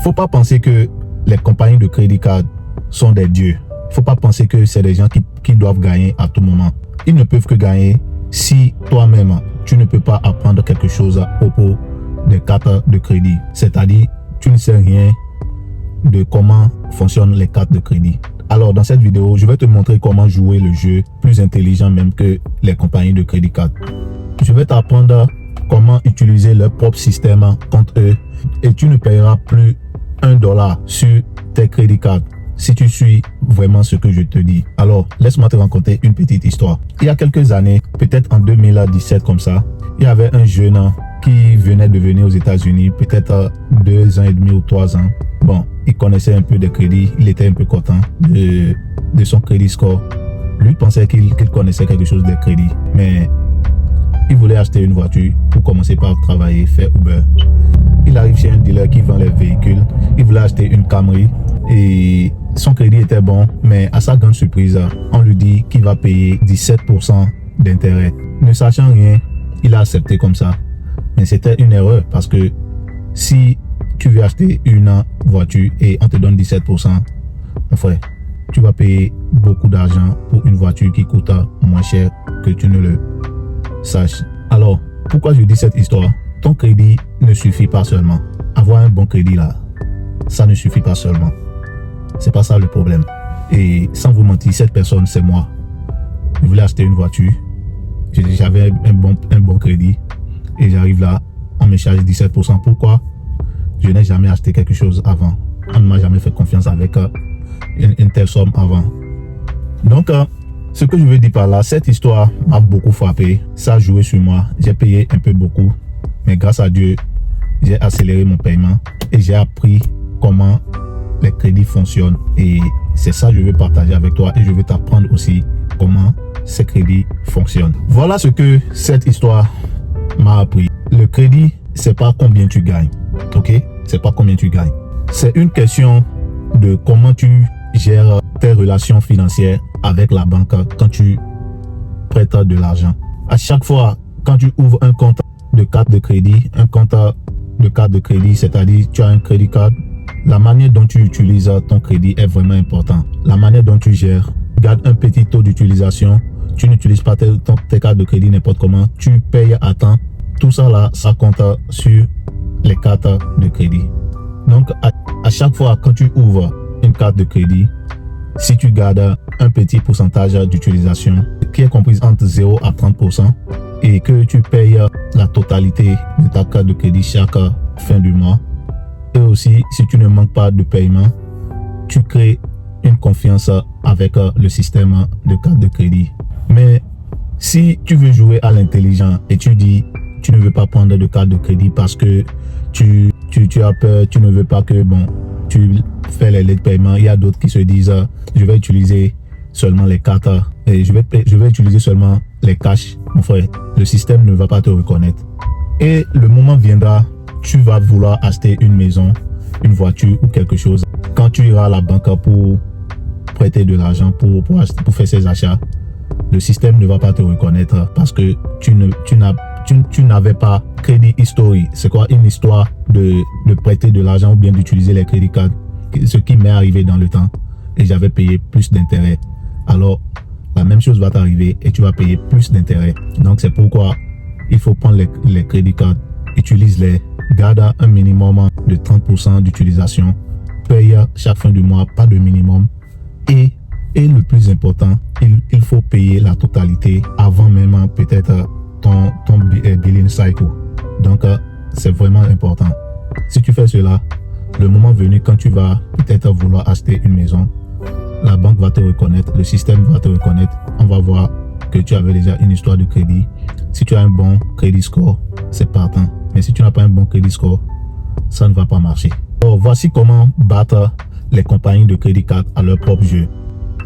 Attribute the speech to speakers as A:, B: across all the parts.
A: Faut pas penser que les compagnies de crédit card sont des dieux. Faut pas penser que c'est des gens qui doivent gagner à tout moment. Ils ne peuvent que gagner si toi-même, tu ne peux pas apprendre quelque chose à propos des cartes de crédit. C'est-à-dire, tu ne sais rien de comment fonctionnent les cartes de crédit. Alors, dans cette vidéo, je vais te montrer comment jouer le jeu plus intelligent même que les compagnies de crédit card. Je vais t'apprendre comment utiliser leur propre système contre eux et tu ne payeras plus $1 sur tes crédit cards si tu suis vraiment ce que je te dis. Alors, laisse-moi te raconter une petite histoire. Il y a quelques années, peut-être en 2017 comme ça, il y avait un jeune qui venait de venir aux États-Unis, peut-être 2 ans et demi ou 3 ans. Bon, il connaissait un peu de crédit, il était un peu content de son crédit score. Lui pensait qu'il connaissait quelque chose de crédit, mais il voulait acheter une voiture pour commencer par travailler, faire Uber. Il arrive chez un dealer qui vend les véhicules. Il voulait acheter une Camry et son crédit était bon, mais à sa grande surprise, on lui dit qu'il va payer 17% d'intérêt. Ne sachant rien, il a accepté comme ça. Mais c'était une erreur parce que si tu veux acheter une voiture et on te donne 17%, mon frère, tu vas payer beaucoup d'argent pour une voiture qui coûte moins cher que tu ne le saches. Alors, pourquoi je dis cette histoire? Ton crédit ne suffit pas seulement. Avoir un bon crédit là, ça ne suffit pas seulement. C'est pas ça le problème. Et sans vous mentir, cette personne, c'est moi. Je voulais acheter une voiture. J'avais un bon crédit. Et j'arrive là, on me charge 17%. Pourquoi? Je n'ai jamais acheté quelque chose avant. On ne m'a jamais fait confiance avec une telle somme avant. Donc, ce que je veux dire par là, cette histoire m'a beaucoup frappé. Ça a joué sur moi. J'ai payé un peu beaucoup. Mais grâce à Dieu, j'ai accéléré mon paiement et j'ai appris comment les crédits fonctionnent. Et c'est ça que je veux partager avec toi et je veux t'apprendre aussi comment ces crédits fonctionnent. Voilà ce que cette histoire m'a appris. Le crédit, c'est pas combien tu gagnes. Ok? C'est pas combien tu gagnes. C'est une question de comment tu gères tes relations financières avec la banque quand tu prêtes de l'argent. À chaque fois, quand tu ouvres un compte de carte de crédit, c'est-à-dire tu as un crédit card, la manière dont tu utilises ton crédit est vraiment importante. La manière dont tu gères, garde un petit taux d'utilisation, tu n'utilises pas tes cartes de crédit n'importe comment, tu payes à temps. Tout ça là, ça compte sur les cartes de crédit. Donc, à chaque fois quand tu ouvres une carte de crédit, si tu gardes un petit pourcentage d'utilisation qui est comprise entre 0 à 30% et que tu payes la totalité de ta carte de crédit chaque fin du mois, et aussi si tu ne manques pas de paiement, tu crées une confiance avec le système de carte de crédit. Mais si tu veux jouer à l'intelligent et tu dis tu ne veux pas prendre de carte de crédit parce que tu as peur, tu ne veux pas que tu fais les délais de paiement, il y a d'autres qui se disent je vais utiliser seulement les cartes et je vais utiliser seulement les cash. Mon frère, le système ne va pas te reconnaître. Et le moment viendra, tu vas vouloir acheter une maison, une voiture ou quelque chose. Quand tu iras à la banque pour prêter de l'argent pour faire ces achats, le système ne va pas te reconnaître parce que tu n'avais pas crédit history. C'est quoi une histoire de prêter de l'argent ou bien d'utiliser les crédits cards? Ce qui m'est arrivé dans le temps et j'avais payé plus d'intérêt. Alors, la même chose va t'arriver et tu vas payer plus d'intérêt. Donc, c'est pourquoi il faut prendre les crédits cards, utilise-les, garde un minimum de 30% d'utilisation, paye chaque fin du mois, pas de minimum. Et le plus important, il faut payer la totalité avant même peut-être ton billing cycle. Donc, c'est vraiment important. Si tu fais cela, le moment venu quand tu vas peut-être vouloir acheter une maison, la banque va te reconnaître, le système va te reconnaître. On va voir que tu avais déjà une histoire de crédit. Si tu as un bon crédit score, c'est partant. Mais si tu n'as pas un bon crédit score, ça ne va pas marcher. Alors, voici comment battre les compagnies de crédit card à leur propre jeu.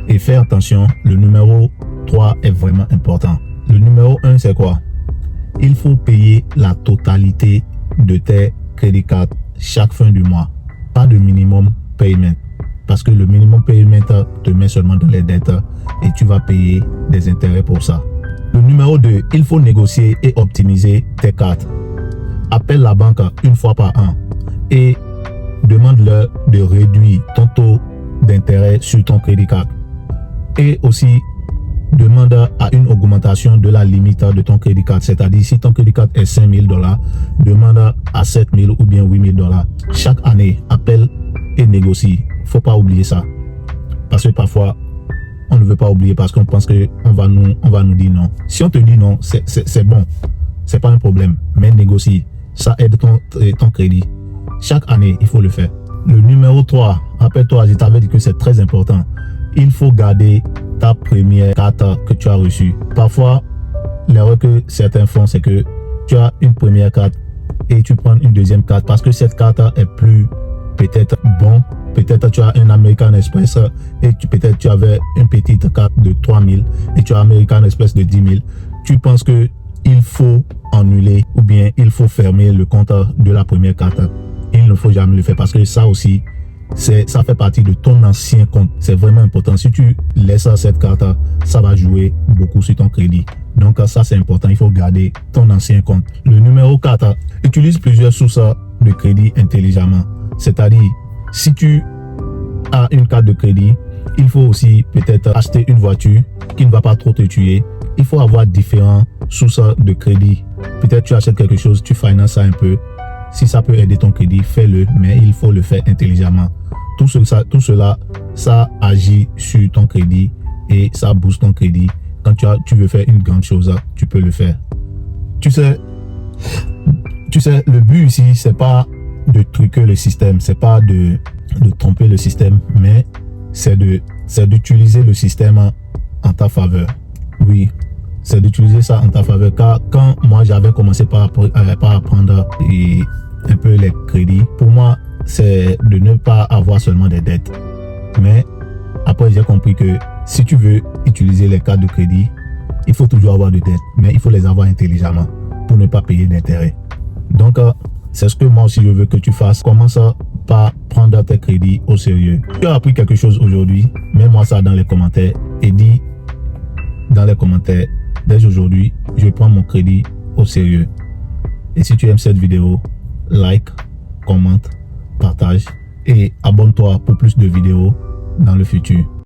A: Et fais attention, le numéro 3 est vraiment important. Le numéro 1, c'est quoi? Il faut payer la totalité de tes crédit cards chaque fin du mois. Pas de minimum payment. Parce que le minimum payment te met seulement dans les dettes et tu vas payer des intérêts pour ça. Le numéro 2, il faut négocier et optimiser tes cartes. Appelle la banque une fois par an et demande-leur de réduire ton taux d'intérêt sur ton crédit card. Et aussi, demande à une augmentation de la limite de ton crédit card. C'est-à-dire, si ton crédit card est $5,000, demande à $7,000 ou bien $8,000. Chaque année, appelle et négocie. Faut pas oublier ça. Parce que parfois, on ne veut pas oublier parce qu'on pense qu'on va nous dire non. Si on te dit non, c'est bon. C'est pas un problème. Mais négocie. Ça aide ton crédit. Chaque année, il faut le faire. Le numéro 3, rappelle-toi, je t'avais dit que c'est très important. Il faut garder ta première carte que tu as reçue. Parfois, l'erreur que certains font, c'est que tu as une première carte et tu prends une deuxième carte parce que cette carte est plus peut-être bon. Peut-être tu as un American Express et peut-être tu avais une petite carte de 3,000 et tu as American Express de 10,000. Tu penses que il faut annuler ou bien il faut fermer le compte de la première carte. Il ne faut jamais le faire parce que ça aussi, ça fait partie de ton ancien compte. C'est vraiment important. Si tu laisses cette carte, ça va jouer beaucoup sur ton crédit. Donc ça, c'est important. Il faut garder ton ancien compte. Le numéro 4, utilise plusieurs sources de crédit intelligemment. C'est-à-dire, si tu as une carte de crédit, il faut aussi peut-être acheter une voiture qui ne va pas trop te tuer. Il faut avoir différentes sources de crédit. Peut-être tu achètes quelque chose, tu finances ça un peu. Si ça peut aider ton crédit, fais-le, mais il faut le faire intelligemment. Tout cela, ça agit sur ton crédit et ça booste ton crédit. Quand tu veux faire une grande chose, tu peux le faire. Tu sais, le but ici, c'est pas de truquer le système, c'est pas de tromper le système, mais c'est d'utiliser le système en ta faveur. Oui, c'est d'utiliser ça en ta faveur. Car quand moi j'avais commencé par apprendre un peu les crédits, pour moi c'est de ne pas avoir seulement des dettes. Mais après j'ai compris que si tu veux utiliser les cartes de crédit, il faut toujours avoir de dettes, mais il faut les avoir intelligemment pour ne pas payer d'intérêt. Donc c'est ce que moi aussi je veux que tu fasses. Commence par prendre tes crédits au sérieux. Tu as appris quelque chose aujourd'hui, mets-moi ça dans les commentaires et dis dans les commentaires, dès aujourd'hui, je prends mon crédit au sérieux. Et si tu aimes cette vidéo, like, commente, partage et abonne-toi pour plus de vidéos dans le futur.